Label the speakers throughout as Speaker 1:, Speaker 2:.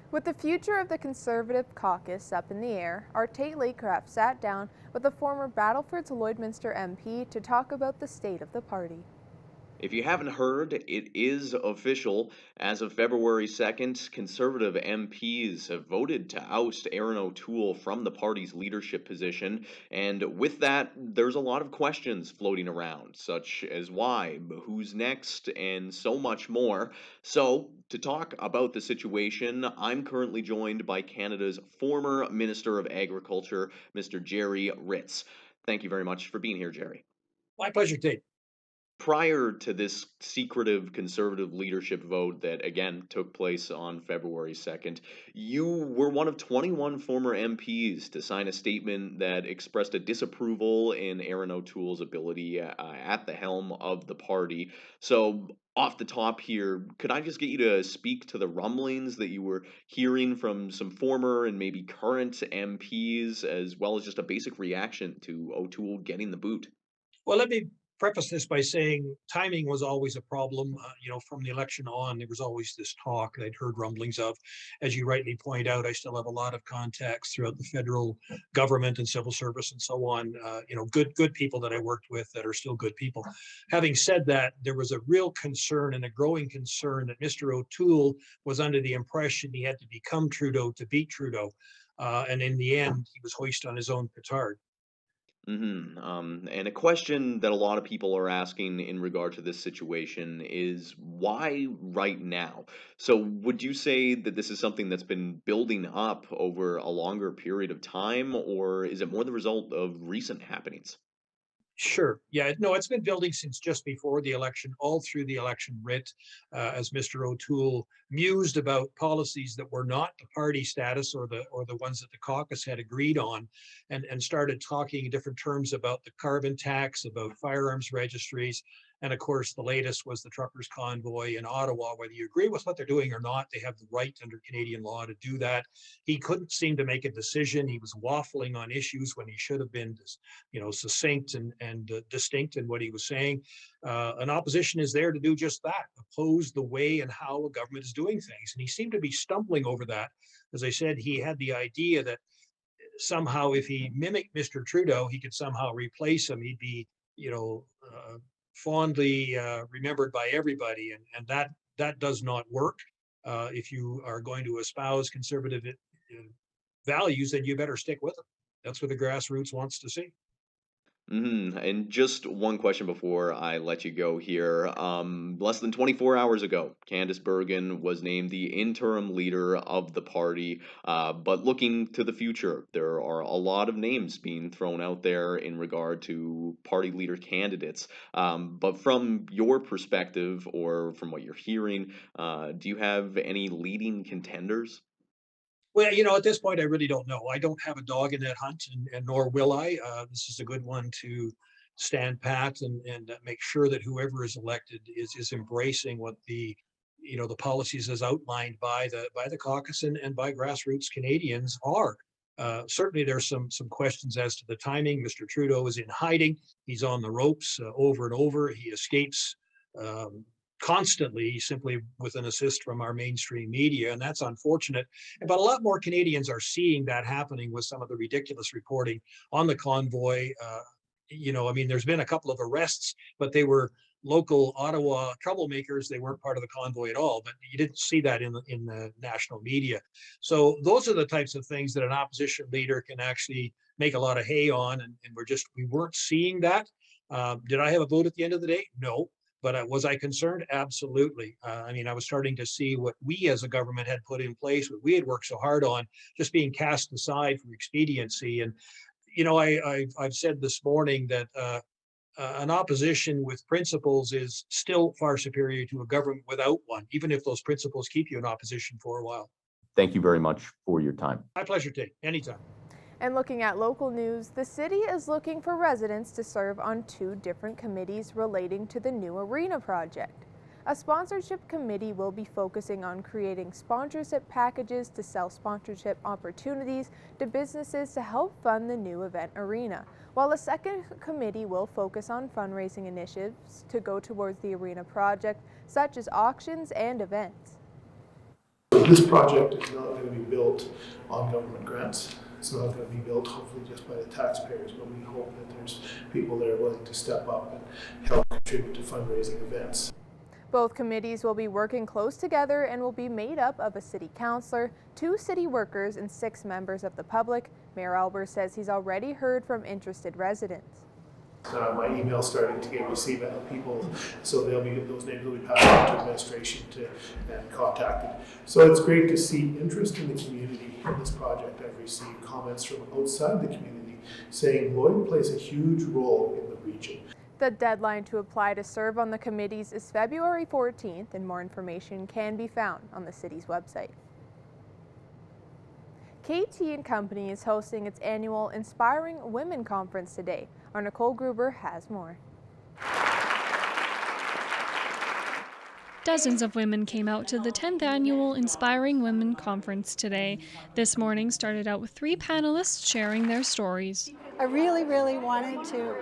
Speaker 1: With the future of the Conservative caucus up in the air, our Tate Latecraft sat down with a former Battleford's Lloydminster MP to talk about the state of the party.
Speaker 2: If you haven't heard, it is official. As of February 2nd, Conservative MPs have voted to oust Aaron O'Toole from the party's leadership position. And with that, there's a lot of questions floating around, such as why, who's next, and so much more. So, to talk about the situation, I'm currently joined by Canada's former Minister of Agriculture, Mr. Jerry Ritz. Thank you very much for being here, Jerry.
Speaker 3: My pleasure, Tate.
Speaker 2: Prior to this secretive conservative leadership vote that again took place on February 2nd, you were one of 21 former MPs to sign a statement that expressed a disapproval in Aaron O'Toole's ability at the helm of the party. So, off the top here, could I just get you to speak to the rumblings that you were hearing from some former and maybe current MPs, as well as just a basic reaction to O'Toole getting the boot?
Speaker 3: Well, let me preface this by saying timing was always a problem. From the election on, there was always this talk I'd heard rumblings of. As you rightly point out, I still have a lot of contacts throughout the federal government and civil service and so on. Good people that I worked with that are still good people. Having said that, there was a real concern and a growing concern that Mr. O'Toole was under the impression he had to become Trudeau to beat Trudeau. And in the end, he was hoisted on his own petard.
Speaker 2: And a question that a lot of people are asking in regard to this situation is why right now? So, would you say that this is something that's been building up over a longer period of time, or is it more the result of recent happenings?
Speaker 3: Sure. Yeah. No, it's been building since just before the election, all through the election writ, as Mr. O'Toole mused about policies that were not the party status or the ones that the caucus had agreed on, and started talking in different terms about the carbon tax, about firearms registries, and of course the latest was the truckers convoy in Ottawa. Whether you agree with what they're doing or not, they have the right under Canadian law to do that. He couldn't seem to make a decision. He was waffling on issues when he should have been succinct and distinct in what he was saying. An opposition is there to do just that, oppose the way and how a government is doing things. And he seemed to be stumbling over that. As I said, he had the idea that somehow if he mimicked Mr. Trudeau, he could somehow replace him. He'd be, fondly remembered by everybody. And that does not work. If you are going to espouse conservative values, then you better stick with them. That's what the grassroots wants to see.
Speaker 2: And just one question before I let you go here. Less than 24 hours ago, Candice Bergen was named the interim leader of the party. But looking to the future, there are a lot of names being thrown out there in regard to party leader candidates. But from your perspective or from what you're hearing, do you have any leading contenders?
Speaker 3: Well, at this point, I really don't know. I don't have a dog in that hunt, and nor will I. This is a good one to stand pat and make sure that whoever is elected is embracing what the policies as outlined by the caucus and by grassroots Canadians are. Certainly, there's some questions as to the timing. Mr. Trudeau is in hiding. He's on the ropes over and over. He escapes. Constantly, simply with an assist from our mainstream media, and that's unfortunate. But a lot more Canadians are seeing that happening with some of the ridiculous reporting on the convoy. There's been a couple of arrests, but they were local Ottawa troublemakers. They weren't part of the convoy at all, but you didn't see that in the national media. So those are the types of things that an opposition leader can actually make a lot of hay on, and we weren't seeing that. Did I have a vote at the end of the day? No. But was I concerned? Absolutely. I was starting to see what we as a government had put in place, what we had worked so hard on, just being cast aside for expediency. And, I've said this morning that an opposition with principles is still far superior to a government without one, even if those principles keep you in opposition for a while.
Speaker 2: Thank you very much for your time.
Speaker 3: My pleasure, Tate. Anytime.
Speaker 1: And looking at local news, the city is looking for residents to serve on 2 different committees relating to the new arena project. A sponsorship committee will be focusing on creating sponsorship packages to sell sponsorship opportunities to businesses to help fund the new event arena, while a second committee will focus on fundraising initiatives to go towards the arena project, such as auctions and events.
Speaker 4: This project is not going built on government grants. It's not going to be built hopefully just by the taxpayers, but we hope that there's people that are willing to step up and help contribute to fundraising events.
Speaker 1: Both committees will be working close together and will be made up of a city councilor, 2 city workers, and 6 members of the public. Mayor Albers says he's already heard from interested residents.
Speaker 4: My email's starting to get received by people, so those names will be passed on to administration and contacted. So it's great to see interest in the community in this project. I've received comments from outside the community saying Lloyd plays a huge role in the region.
Speaker 1: The deadline to apply to serve on the committees is February 14th, and more information can be found on the city's website. KT & Company is hosting its annual Inspiring Women Conference today. Our Nicole Gruber has more.
Speaker 5: Dozens of women came out to the 10th annual Inspiring Women Conference today. This morning started out with 3 panelists sharing their stories.
Speaker 6: I really wanted to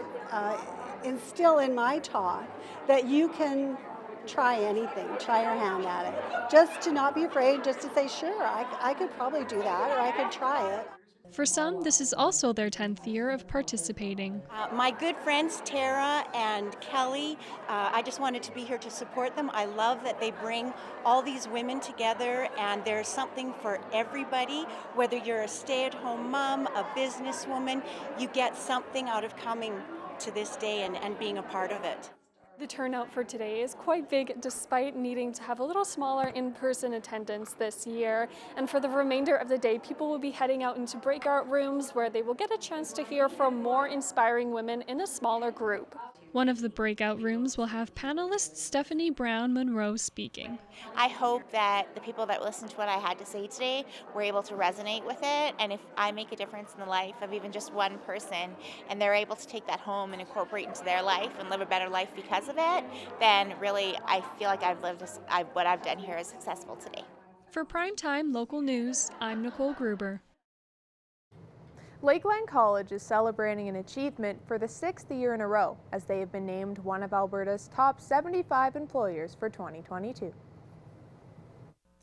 Speaker 6: instill in my talk that you can try anything, try your hand at it. Just to not be afraid, just to say, sure, I could probably do that, or I could try it.
Speaker 5: For some, this is also their 10th year of participating.
Speaker 7: My good friends Tara and Kelly, I just wanted to be here to support them. I love that they bring all these women together, and there's something for everybody. Whether you're a stay-at-home mom, a businesswoman, you get something out of coming to this day and being a part of it.
Speaker 8: The turnout for today is quite big despite needing to have a little smaller in-person attendance this year. And for the remainder of the day, people will be heading out into breakout rooms where they will get a chance to hear from more inspiring women in a smaller group.
Speaker 5: One of the breakout rooms will have panelist Stephanie Brown Monroe speaking.
Speaker 9: I hope that the people that listened to what I had to say today were able to resonate with it, and if I make a difference in the life of even just one person and they're able to take that home and incorporate into their life and live a better life because of it, then really I feel like what I've done here is successful today.
Speaker 5: For Primetime Local News, I'm Nicole Gruber.
Speaker 1: Lakeland College is celebrating an achievement for the 6th year in a row as they have been named one of Alberta's top 75 employers for 2022.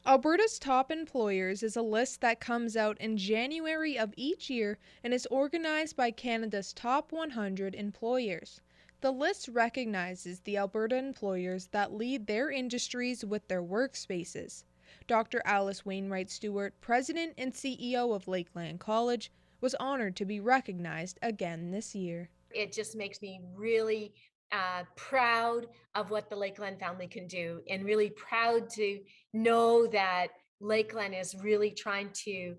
Speaker 1: Alberta's Top Employers is a list that comes out in January of each year and is organized by Canada's top 100 employers. The list recognizes the Alberta employers that lead their industries with their workspaces. Dr. Alice Wainwright-Stewart, President and CEO of Lakeland College, was honored to be recognized again this year.
Speaker 10: It just makes me really proud of what the Lakeland family can do, and really proud to know that Lakeland is really trying to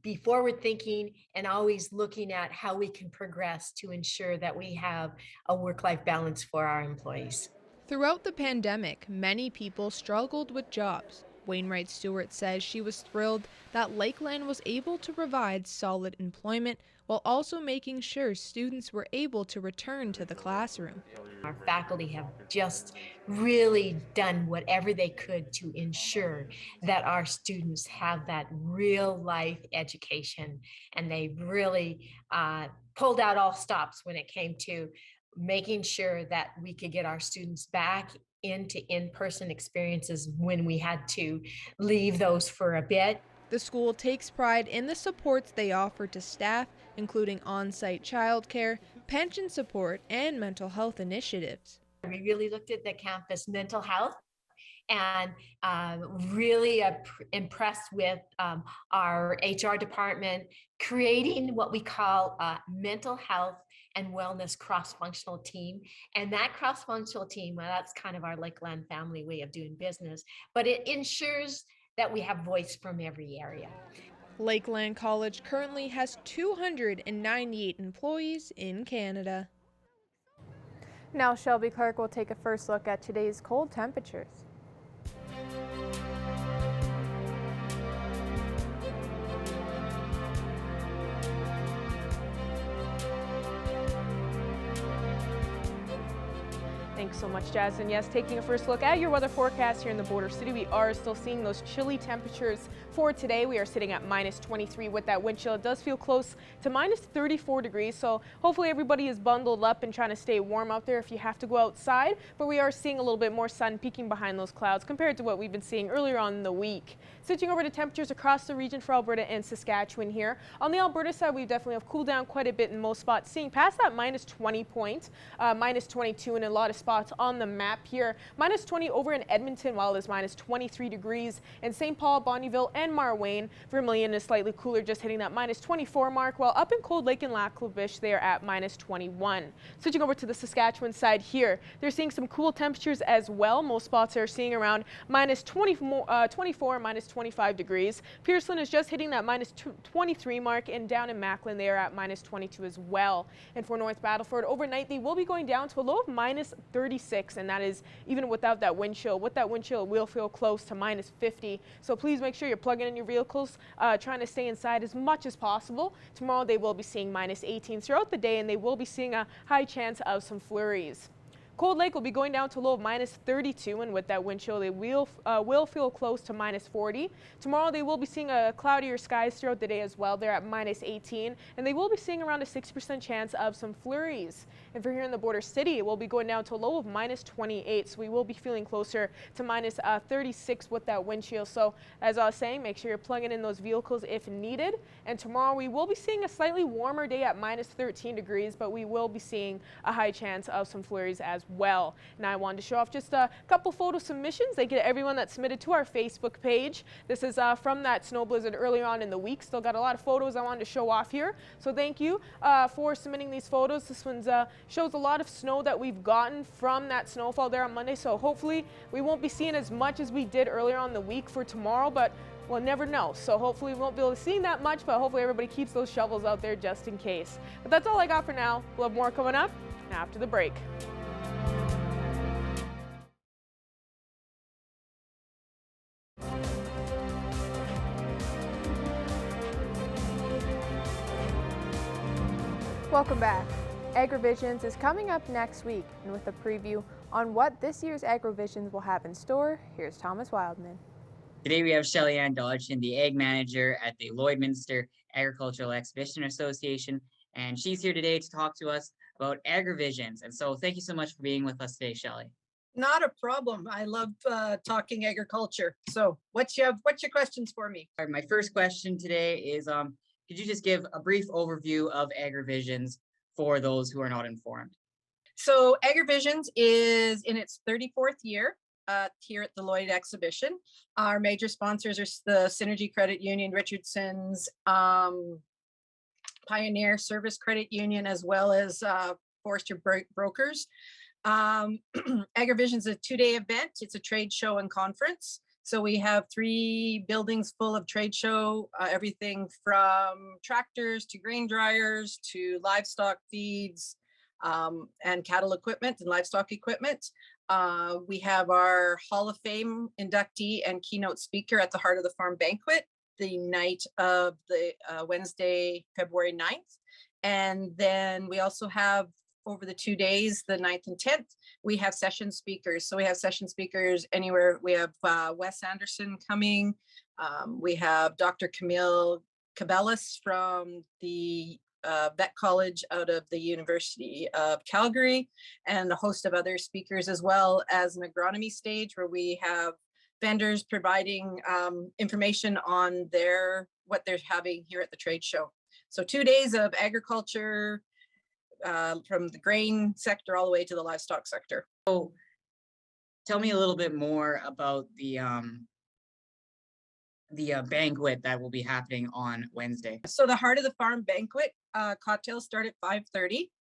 Speaker 10: be forward thinking and always looking at how we can progress to ensure that we have a work-life balance for our employees.
Speaker 1: Throughout the pandemic, many people struggled with jobs. Wainwright-Stewart says she was thrilled that Lakeland was able to provide solid employment while also making sure students were able to return to the classroom.
Speaker 10: Our faculty have just really done whatever they could to ensure that our students have that real life education, and they really pulled out all stops when it came to making sure that we could get our students back into in-person experiences when we had to leave those for a bit.
Speaker 1: The school takes pride in the supports they offer to staff, including on-site childcare, pension support, and mental health initiatives.
Speaker 10: We really looked at the campus mental health and really impressed with our HR department creating what we call a mental health and wellness cross-functional team. And that cross-functional team, well, that's kind of our Lakeland family way of doing business, but it ensures that we have voice from every area.
Speaker 1: Lakeland College currently has 298 employees in Canada. Now Shelby Clark will take a first look at today's cold temperatures.
Speaker 11: Thanks so much, Jazz. And yes, taking a first look at your weather forecast here in the Border City, we are still seeing those chilly temperatures
Speaker 1: For today, we are sitting at minus 23 with that wind chill. It does feel close to minus 34 degrees, so hopefully everybody is bundled up and trying to stay warm out there if you have to go outside. But we are seeing a little bit more sun peeking behind those clouds compared to what we've been seeing earlier on in the week. Switching over to temperatures across the region for Alberta and Saskatchewan here. On the Alberta side, we definitely have cooled down quite a bit in most spots, seeing past that minus 20 point, minus 22 in a lot of spots on the map here. Minus 20 over in Edmonton, while it is minus 23 degrees in St. Paul, Bonnyville, and Marwayne. Vermilion is slightly cooler, just hitting that minus 24 mark, while up in Cold Lake and Lac-La-Biche, they are at minus 21. Switching over to the Saskatchewan side here, they're seeing some cool temperatures as well. Most spots are seeing around minus 24, minus 25 degrees. Pearson is just hitting that minus 23 mark, and down in Macklin, they are at minus 22 as well. And for North Battleford, overnight, they will be going down to a low of minus 36, and that is even without that wind chill. With that wind chill, it will feel close to minus 50. So please make sure you're plugging in your vehicles, trying to stay inside as much as possible. Tomorrow, they will be seeing minus 18 throughout the day, and they will be seeing a high chance of some flurries. Cold Lake will be going down to a low of minus 32, and with that wind chill, they will feel close to minus 40. Tomorrow, they will be seeing cloudier skies throughout the day as well. They're at minus 18, and they will be seeing around a 60% chance of some flurries. And for here in the border city, it will be going down to a low of minus 28, so we will be feeling closer to minus 36 with that wind chill. So as I was saying, make sure you're plugging in those vehicles if needed. And tomorrow, we will be seeing a slightly warmer day at minus 13 degrees, but we will be seeing a high chance of some flurries as well. And I wanted to show off just a couple photo submissions. Thank you to everyone that submitted to our Facebook page. This is from that snow blizzard earlier on in the week. Still got a lot of photos I wanted to show off here. So thank you for submitting these photos. This one shows a lot of snow that we've gotten from that snowfall there on Monday. So hopefully we won't be seeing as much as we did earlier on the week for tomorrow, but we'll never know. So hopefully we won't be able to see that much, but hopefully everybody keeps those shovels out there just in case. But that's all I got for now. We'll have more coming up after the break. Welcome back. AgriVisions is coming up next week, and with a preview on what this year's AgriVisions will have in store, here's Thomas Wildman.
Speaker 11: Today we have Shelly Ann Dodgson, the Ag Manager at the Lloydminster Agricultural Exhibition Association, and she's here today to talk to us about AgriVisions. And so thank you so much for being with us today, Shelly.
Speaker 12: Not a problem. I love talking agriculture. So what's your questions for me?
Speaker 11: All right, my first question today is, could you just give a brief overview of AgriVisions for those who are not informed?
Speaker 12: So AgriVisions is in its 34th year here at the Lloyd exhibition. Our major sponsors are the Synergy Credit Union, Richardson's, Pioneer Service Credit Union, as well as Forster Brokers. AgriVisions is a 2-day event. It's a trade show and conference. So we have 3 buildings full of trade show, everything from tractors to grain dryers to livestock feeds and cattle equipment and livestock equipment. We have our Hall of Fame inductee and keynote speaker at the Heart of the Farm banquet the night of the Wednesday, February 9th. And then we also have over the 2 days, the 9th and 10th, we have session speakers. So we have session speakers anywhere. We have Wes Anderson coming. We have Dr. Camille Cabellis from the Vet College out of the University of Calgary, and a host of other speakers, as well as an agronomy stage where we have vendors providing information on what they're having here at the trade show. So 2 days of agriculture, from the grain sector all the way to the livestock sector.
Speaker 11: So tell me a little bit more about the banquet that will be happening on Wednesday.
Speaker 12: So the Heart of the Farm banquet, cocktails start at 5:30,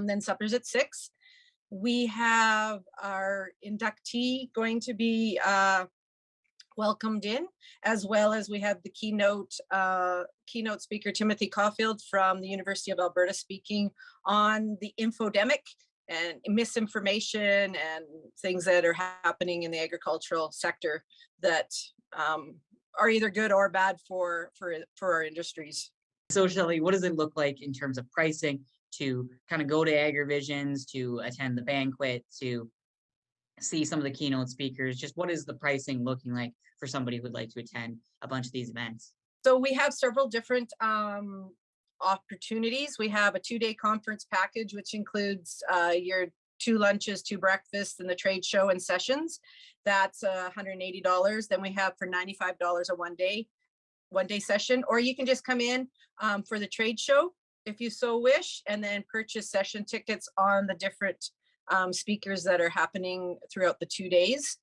Speaker 12: then supper's at 6. We have our inductee going to be welcomed in, as well as we have the keynote speaker Timothy Caulfield from the University of Alberta speaking on the infodemic and misinformation and things that are happening in the agricultural sector that are either good or bad for our industries.
Speaker 11: So Shelley, what does it look like in terms of pricing to kind of go to AgriVisions, to attend the banquet, to see some of the keynote speakers. Just what is the pricing looking like for somebody who would like to attend a bunch of these events?
Speaker 12: So we have several different opportunities. We have a 2-day conference package, which includes your 2 lunches, 2 breakfasts, and the trade show and sessions. That's $180. Then we have for $95 a one-day session, or you can just come in for the trade show if you so wish, and then purchase session tickets on the different speakers that are happening throughout the 2 days.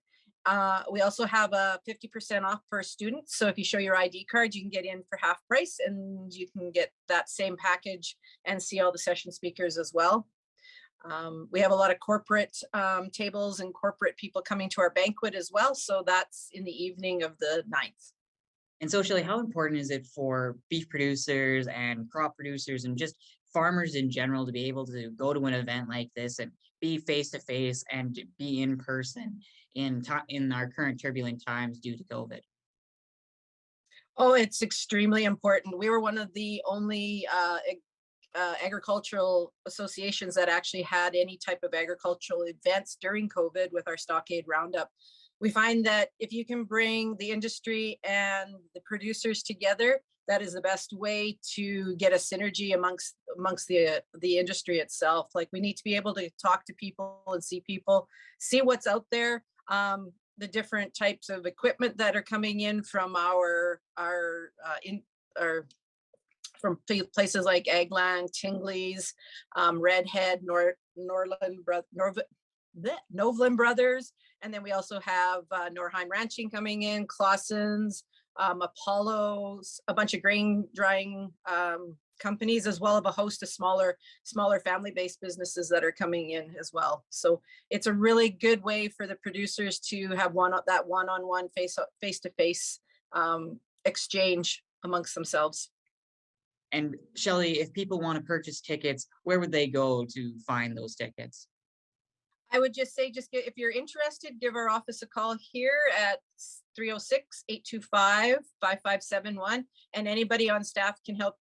Speaker 12: We also have a 50% off for students. So if you show your ID card, you can get in for half price, and you can get that same package and see all the session speakers as well. We have a lot of corporate tables and corporate people coming to our banquet as well. So that's in the evening of the 9th.
Speaker 11: And socially, how important is it for beef producers and crop producers and just farmers in general to be able to go to an event like this and be face to face and to be in person in our current turbulent times due to COVID?
Speaker 12: Oh, it's extremely important. We were one of the only agricultural associations that actually had any type of agricultural events during COVID with our Stockade Roundup. We find that if you can bring the industry and the producers together, that is the best way to get a synergy amongst the industry itself. Like, we need to be able to talk to people and see what's out there, the different types of equipment that are coming in from from places like Agland, Tingley's, Redhead, Novlin Brothers. And then we also have Norheim Ranching coming in, Clausen's, Apollo's, a bunch of grain drying companies, as well as a host of smaller family-based businesses that are coming in as well. So it's a really good way for the producers to have that one-on-one face-to-face exchange amongst themselves.
Speaker 11: And Shelley, if people want to purchase tickets, where would they go to find those tickets?
Speaker 12: I would just say, if you're interested, give our office a call here at 306-825-5571, and anybody on staff can help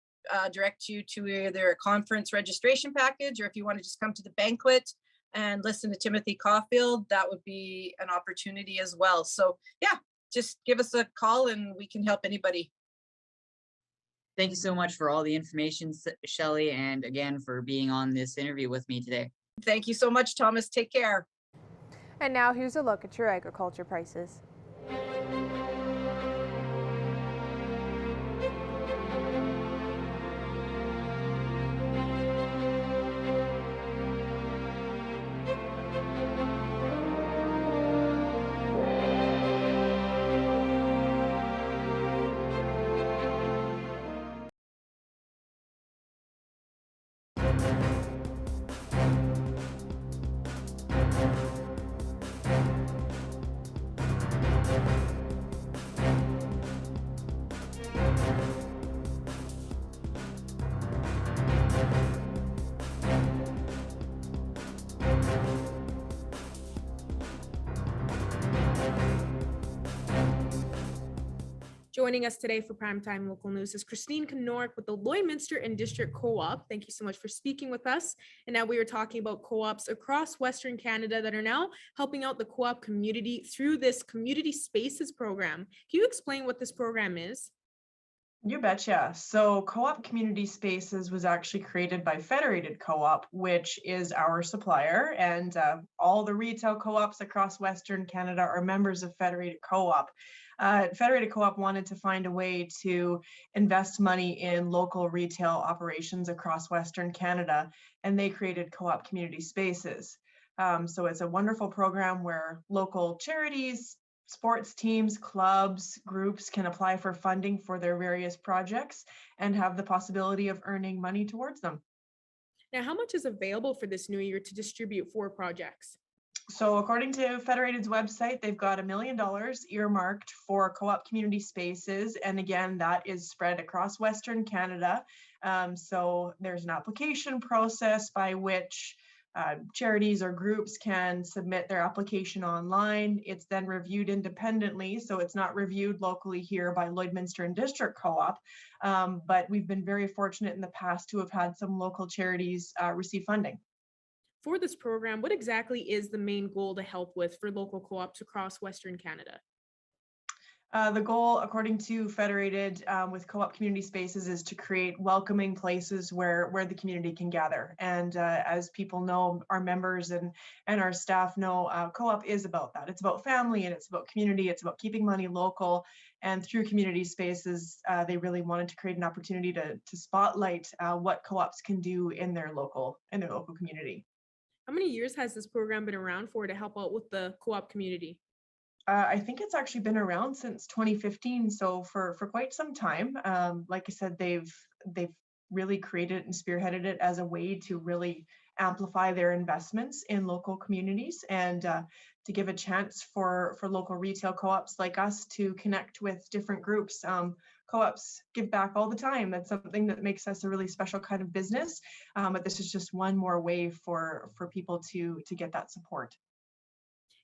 Speaker 12: direct you to either a conference registration package, or if you want to just come to the banquet and listen to Timothy Caulfield, that would be an opportunity as well. So yeah, just give us a call and we can help anybody.
Speaker 11: Thank you so much for all the information, Shelley, and again for being on this interview with me today.
Speaker 12: Thank you so much, Thomas. Take care.
Speaker 1: And now here's a look at your agriculture prices.
Speaker 13: Joining us today for Primetime Local News is Christine Knork with the Lloydminster and District Co-op. Thank you so much for speaking with us. And now we are talking about co-ops across Western Canada that are now helping out the co-op community through this Community Spaces program. Can you explain what this program is?
Speaker 14: You betcha. So Co-op Community Spaces was actually created by Federated Co-op, which is our supplier, and all the retail co-ops across Western Canada are members of Federated Co-op. Federated Co-op wanted to find a way to invest money in local retail operations across Western Canada, and they created Co-op Community Spaces. So it's a wonderful program where local charities, sports teams, clubs, groups can apply for funding for their various projects and have the possibility of earning money towards them.
Speaker 13: Now, how much is available for this new year to distribute for projects?
Speaker 14: So according to Federated's website, they've got $1 million earmarked for Co-op Community Spaces. And again, that is spread across Western Canada. So there's an application process by which charities or groups can submit their application online. It's then reviewed independently, so it's not reviewed locally here by Lloydminster and District Co-op, but we've been very fortunate in the past to have had some local charities receive funding.
Speaker 13: for this program, what exactly is the main goal to help with for local co-ops across Western Canada?
Speaker 14: The goal, according to Federated with Co-op Community Spaces, is to create welcoming places where the community can gather. And as people know, our members and our staff know, Co-op is about that. It's about family and it's about community. It's about keeping money local. And through community spaces, they really wanted to create an opportunity to spotlight what co-ops can do in their local community.
Speaker 13: How many years has this program been around for to help out with the co-op community?
Speaker 14: I think it's actually been around since 2015, so for quite some time. Like I said, they've really created and spearheaded it as a way to really amplify their investments in local communities and to give a chance for local retail co-ops like us to connect with different groups. Co-ops give back all the time. That's something that makes us a really special kind of business. But this is just one more way for people to get that support.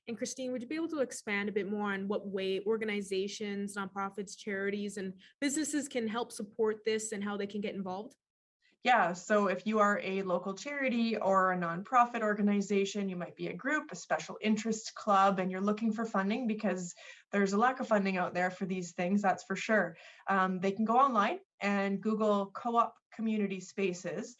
Speaker 13: And Christine, would you be able to expand a bit more on what way organizations, nonprofits, charities, and businesses can help support this and how they can get involved?
Speaker 14: Yeah, so if you are a local charity or a nonprofit organization, you might be a group, a special interest club, and you're looking for funding because there's a lack of funding out there for these things, that's for sure. They can go online and Google Co-op Community Spaces.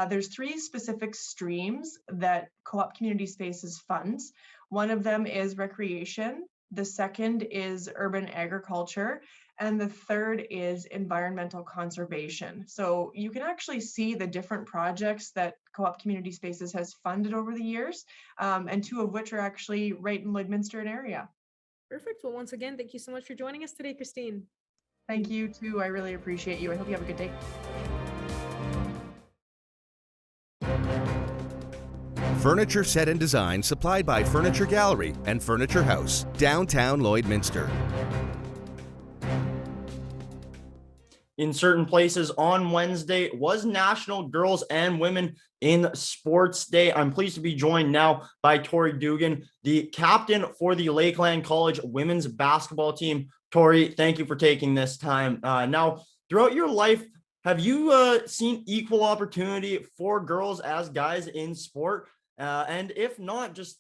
Speaker 14: There's 3 specific streams that Co-op Community Spaces funds. One of them is recreation. The second is urban agriculture. And the third is environmental conservation. So you can actually see the different projects that Co-op Community Spaces has funded over the years, and 2 of which are actually right in Lloydminster and area.
Speaker 13: Perfect. Well, once again, thank you so much for joining us today, Christine.
Speaker 14: Thank you too. I really appreciate you. I hope you have a good day.
Speaker 15: Furniture set and design supplied by Furniture Gallery and Furniture House, downtown Lloydminster.
Speaker 16: In certain places on Wednesday was National Girls and Women in Sports Day. I'm pleased to be joined now by Tori Dugan, the captain for the Lakeland College women's basketball team. Tori, thank you for taking this time. Now, throughout your life, have you seen equal opportunity for girls as guys in sport? And if not, just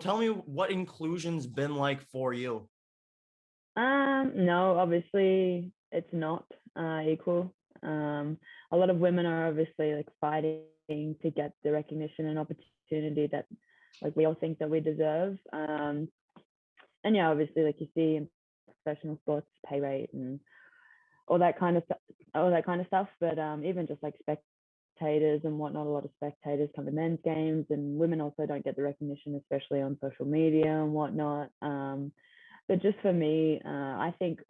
Speaker 16: tell me what inclusion's been like for you.
Speaker 17: No, obviously it's not equal. A lot of women are obviously like fighting to get the recognition and opportunity that like we all think that we deserve. And yeah, obviously like you see in professional sports, pay rate and all that kind of stuff. But even just like spectators and whatnot, a lot of spectators come to men's games, and women also don't get the recognition, especially on social media and whatnot. But just for me, I think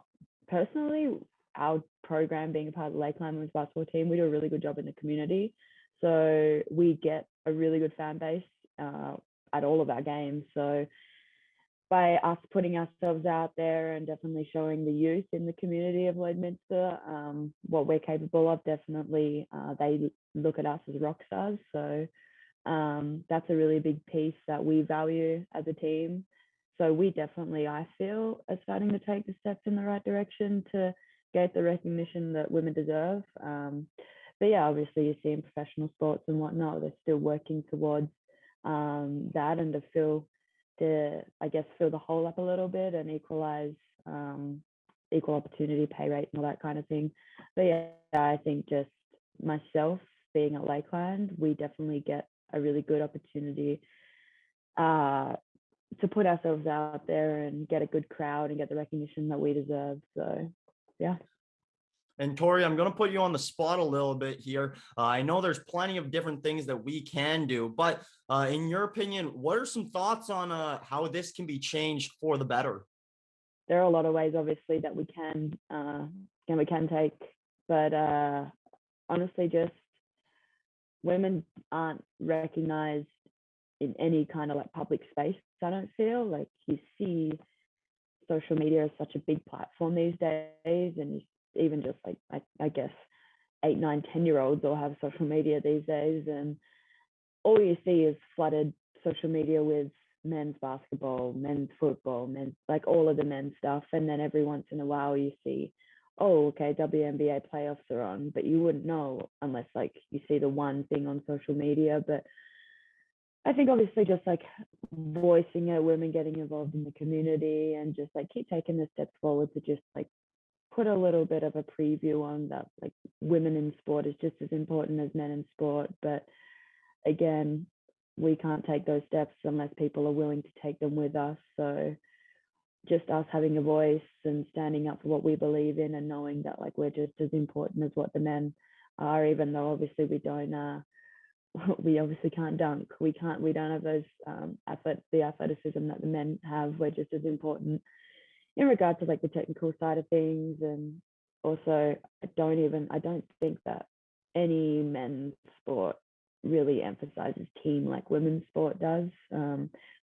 Speaker 17: personally, our program being a part of the Lakeland women's basketball team, we do a really good job in the community. So we get a really good fan base at all of our games. So by us putting ourselves out there and definitely showing the youth in the community of Lloydminster what we're capable of, definitely they look at us as rock stars. So that's a really big piece that we value as a team. So we definitely, I feel, are starting to take the steps in the right direction to get the recognition that women deserve. But yeah, obviously you see in professional sports and whatnot, they're still working towards that and to fill the hole up a little bit and equalize equal opportunity, pay rate and all that kind of thing. But yeah, I think just myself being at Lakeland, we definitely get a really good opportunity to put ourselves out there and get a good crowd and get the recognition that we deserve. So yeah.
Speaker 16: And Tori, I'm going to put you on the spot a little bit here. I know there's plenty of different things that we can do, but in your opinion, what are some thoughts on how this can be changed for the better?
Speaker 17: There are a lot of ways, obviously, that we can take, but honestly, just women aren't recognized in any kind of like public space. I don't feel like you see social media is such a big platform these days, and even just like I guess 8, 9, 10-year-olds all have social media these days, and all you see is flooded social media with men's basketball, men's football, men's like all of the men's stuff, and then every once in a while you see, oh, okay, WNBA playoffs are on, but you wouldn't know unless like you see the one thing on social media. But I think obviously just like voicing it, women getting involved in the community, and just like keep taking the steps forward to just like put a little bit of a preview on that, like women in sport is just as important as men in sport. But again, we can't take those steps unless people are willing to take them with us. So just us having a voice and standing up for what we believe in, and knowing that like we're just as important as what the men are, even though obviously we obviously can't dunk. We don't have those the athleticism that the men have. We're just as important in regard to like the technical side of things. And also I don't think that any men's sport really emphasizes team like women's sport does.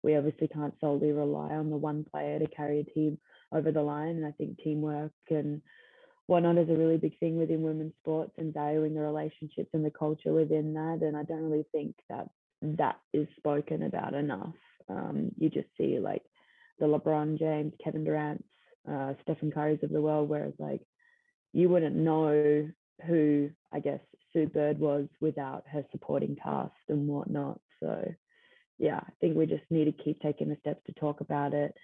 Speaker 17: We obviously can't solely rely on the one player to carry a team over the line, and I think teamwork and whatnot is a really big thing within women's sports, and valuing the relationships and the culture within that. And I don't really think that is spoken about enough. You just see like the LeBron James, Kevin Durant, Stephen Curry's of the world, whereas like you wouldn't know who, I guess, Sue Bird was without her supporting cast and whatnot. So yeah, I think we just need to keep taking the steps to talk about it.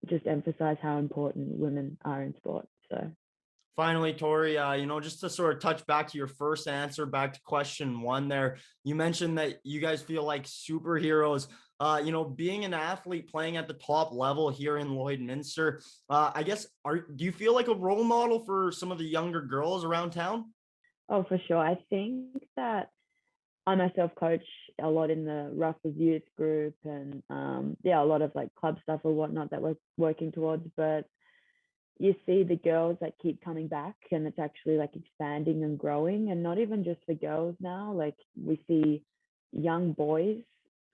Speaker 17: Just emphasize how important women are in sport. So
Speaker 16: Finally, Tori, just to sort of touch back to your first answer, back to question one there, you mentioned that you guys feel like superheroes. Being an athlete playing at the top level here in Lloydminster, I guess, do you feel like a role model for some of the younger girls around town?
Speaker 17: Oh, for sure. I think that I myself coach a lot in the Ruffles youth group, and a lot of like club stuff or whatnot that we're working towards. But you see the girls that keep coming back, and it's actually like expanding and growing, and not even just for girls now. Like we see young boys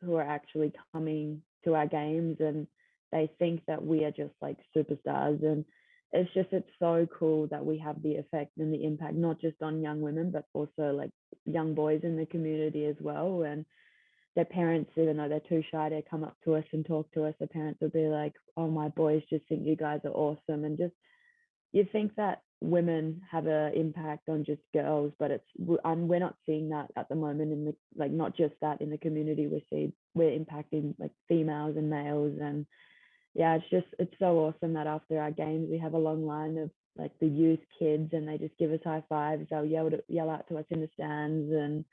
Speaker 17: who are actually coming to our games, and they think that we are just like superstars. And it's so cool that we have the effect and the impact, not just on young women, but also like young boys in the community as well. And their parents, even though they're too shy to come up to us and talk to us, their parents will be like, oh, my boys just think you guys are awesome. And just, you think that women have an impact on just girls, but we're not seeing that at the moment in the, like, not just that in the community. We're impacting like females and males. And yeah, it's so awesome that after our games, we have a long line of like the youth kids, and they just give us high fives. They'll yell out to us in the stands. And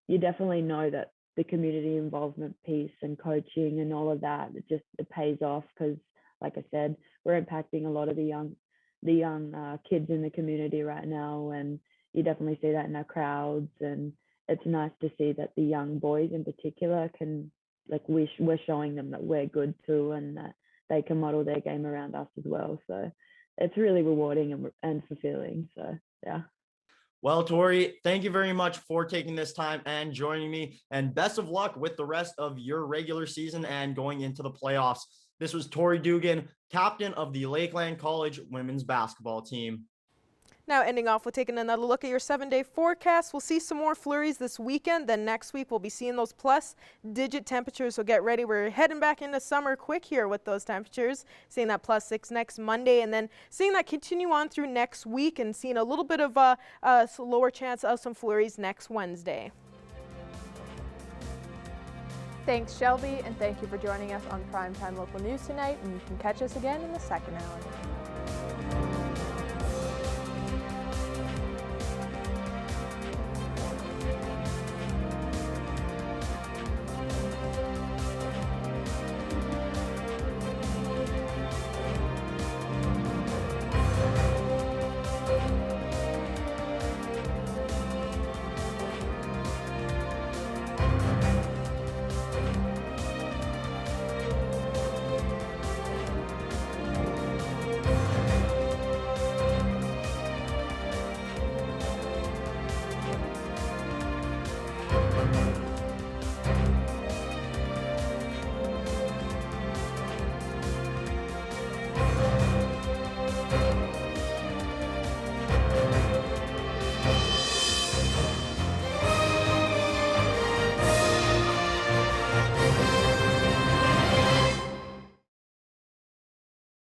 Speaker 17: you definitely know that the community involvement piece and coaching and all of that, it pays off, because like I said, we're impacting a lot of the young kids in the community right now, and you definitely see that in our crowds. And it's nice to see that the young boys in particular can, like, we're showing them that we're good too, and that they can model their game around us as well. So it's really rewarding and fulfilling. So yeah.
Speaker 16: Well, Tori, thank you very much for taking this time and joining me, and best of luck with the rest of your regular season and going into the playoffs. This was Tori Dugan, captain of the Lakeland College women's basketball team.
Speaker 1: Now ending off with taking another look at your 7-day forecast. We'll see some more flurries this weekend. Then next week we'll be seeing those plus-digit temperatures. So get ready. We're heading back into summer quick here with those temperatures. Seeing that +6 next Monday, and then seeing that continue on through next week, and seeing a little bit of a lower chance of some flurries next Wednesday. Thanks, Shelby, and thank you for joining us on Primetime Local News tonight. And you can catch us again in the second hour.